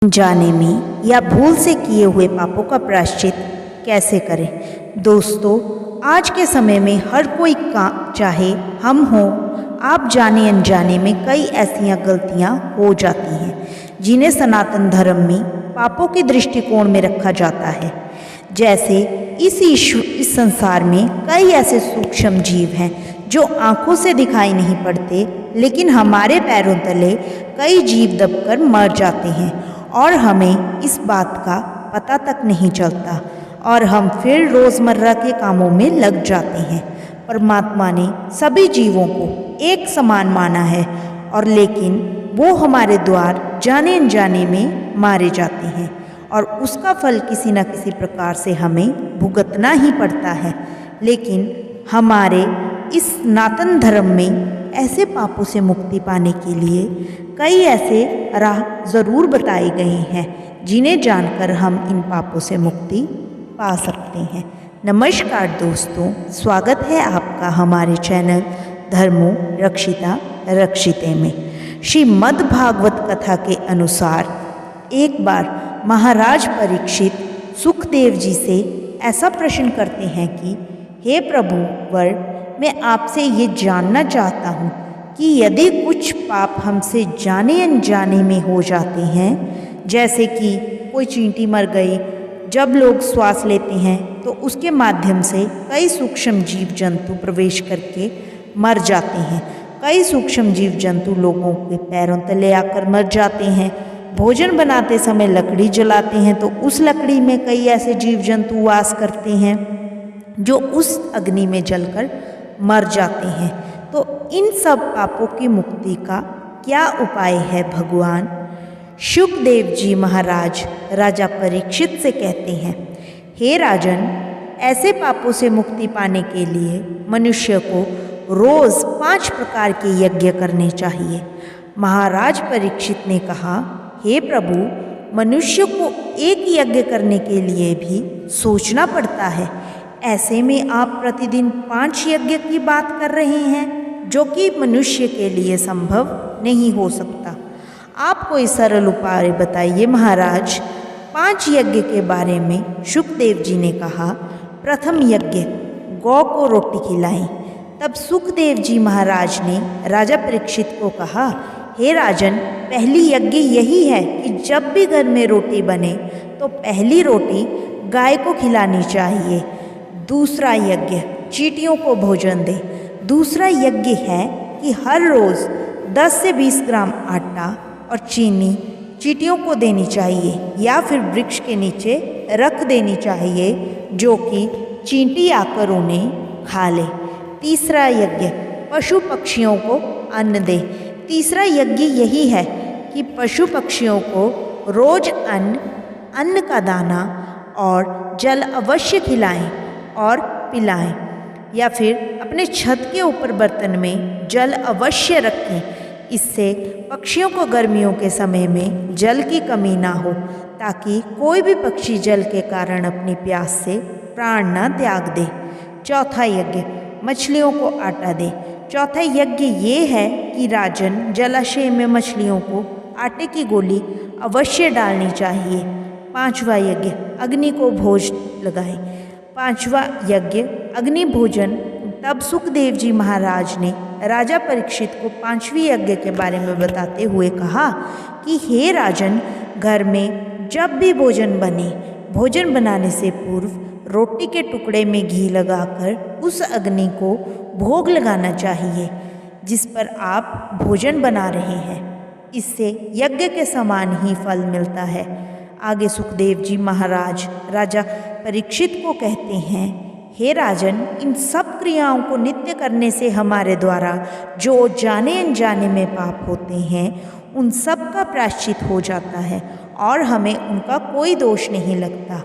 जाने में या भूल से किए हुए पापों का प्रायश्चित कैसे करें। दोस्तों, आज के समय में हर कोई चाहे हम हों, आप जाने अनजाने में कई ऐसी गलतियां हो जाती हैं जिन्हें सनातन धर्म में पापों के दृष्टिकोण में रखा जाता है। जैसे इस संसार में कई ऐसे सूक्ष्म जीव हैं जो आंखों से दिखाई नहीं पड़ते, लेकिन हमारे पैरों तले कई जीव दबकर मर जाते हैं और हमें इस बात का पता तक नहीं चलता और हम फिर रोज़मर्रा के कामों में लग जाते हैं। परमात्मा ने सभी जीवों को एक समान माना है और लेकिन वो हमारे द्वार जाने अनजाने में मारे जाते हैं और उसका फल किसी न किसी प्रकार से हमें भुगतना ही पड़ता है। लेकिन हमारे इस सनातन धर्म में ऐसे पापों से मुक्ति पाने के लिए कई ऐसे राह ज़रूर बताए गए हैं जिन्हें जानकर हम इन पापों से मुक्ति पा सकते हैं। नमस्कार दोस्तों, स्वागत है आपका हमारे चैनल धर्मो रक्षिता रक्षिते में। श्रीमद् भागवत कथा के अनुसार एक बार महाराज परीक्षित सुखदेव जी से ऐसा प्रश्न करते हैं कि हे प्रभु वर, मैं आपसे ये जानना चाहता हूँ कि यदि कुछ पाप हमसे जाने अनजाने में हो जाते हैं, जैसे कि कोई चींटी मर गई, जब लोग श्वास लेते हैं तो उसके माध्यम से कई सूक्ष्म जीव जंतु प्रवेश करके मर जाते हैं। कई सूक्ष्म जीव जंतु लोगों के पैरों तले आकर मर जाते हैं। भोजन बनाते समय लकड़ी जलाते हैं तो उस लकड़ी में कई ऐसे जीव जंतु वास करते हैं जो उस अग्नि में जलकर मर जाते हैं। तो इन सब पापों की मुक्ति का क्या उपाय है भगवान? सुखदेव जी महाराज राजा परीक्षित से कहते हैं, हे राजन, ऐसे पापों से मुक्ति पाने के लिए मनुष्य को रोज 5 प्रकार के यज्ञ करने चाहिए। महाराज परीक्षित ने कहा, हे प्रभु, मनुष्य को एक यज्ञ करने के लिए भी सोचना पड़ता है। ऐसे में आप प्रतिदिन 5 यज्ञ की बात कर रहे हैं, जो कि मनुष्य के लिए संभव नहीं हो सकता। आप कोई सरल उपाय बताइए महाराज। 5 यज्ञ के बारे में सुखदेव जी ने कहा, प्रथम यज्ञ, गौ को रोटी खिलाएं। तब सुखदेव जी महाराज ने राजा परीक्षित को कहा, हे राजन, पहली यज्ञ यही है कि जब भी घर में रोटी बने तो पहली रोटी गाय को खिलानी चाहिए। दूसरा यज्ञ, चींटियों को भोजन दे। दूसरा यज्ञ है कि हर रोज़ 10 से 20 ग्राम आटा और चीनी चींटियों को देनी चाहिए या फिर वृक्ष के नीचे रख देनी चाहिए, जो कि चींटी आकर उन्हें खा ले। तीसरा यज्ञ, पशु पक्षियों को अन्न दे। तीसरा यज्ञ यही है कि पशु पक्षियों को रोज अन्न का दाना और जल अवश्य खिलाएं और पिलाएं, या फिर अपने छत के ऊपर बर्तन में जल अवश्य रखें। इससे पक्षियों को गर्मियों के समय में जल की कमी ना हो, ताकि कोई भी पक्षी जल के कारण अपनी प्यास से प्राण न त्याग दे। चौथा यज्ञ, मछलियों को आटा दे। चौथा यज्ञ ये है कि राजन, जलाशय में मछलियों को आटे की गोली अवश्य डालनी चाहिए। 5वां यज्ञ, अग्नि को भोज लगाएं। 5वां यज्ञ, अग्नि भोजन। तब सुखदेव जी महाराज ने राजा परीक्षित को 5वें यज्ञ के बारे में बताते हुए कहा कि हे राजन, घर में जब भी भोजन बने, भोजन बनाने से पूर्व रोटी के टुकड़े में घी लगाकर उस अग्नि को भोग लगाना चाहिए जिस पर आप भोजन बना रहे हैं। इससे यज्ञ के समान ही फल मिलता है। आगे सुखदेव जी महाराज राजा परीक्षित को कहते हैं, हे राजन, इन सब क्रियाओं को नित्य करने से हमारे द्वारा जो जाने अनजाने में पाप होते हैं, उन सब का प्रायश्चित हो जाता है और हमें उनका कोई दोष नहीं लगता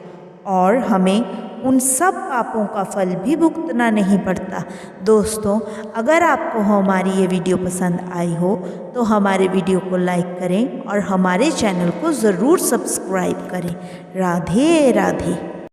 और हमें उन सब पापों का फल भी भुगतना नहीं पड़ता। दोस्तों, अगर आपको हमारी ये वीडियो पसंद आई हो तो हमारे वीडियो को लाइक करें और हमारे चैनल को ज़रूर सब्सक्राइब करें। राधे राधे।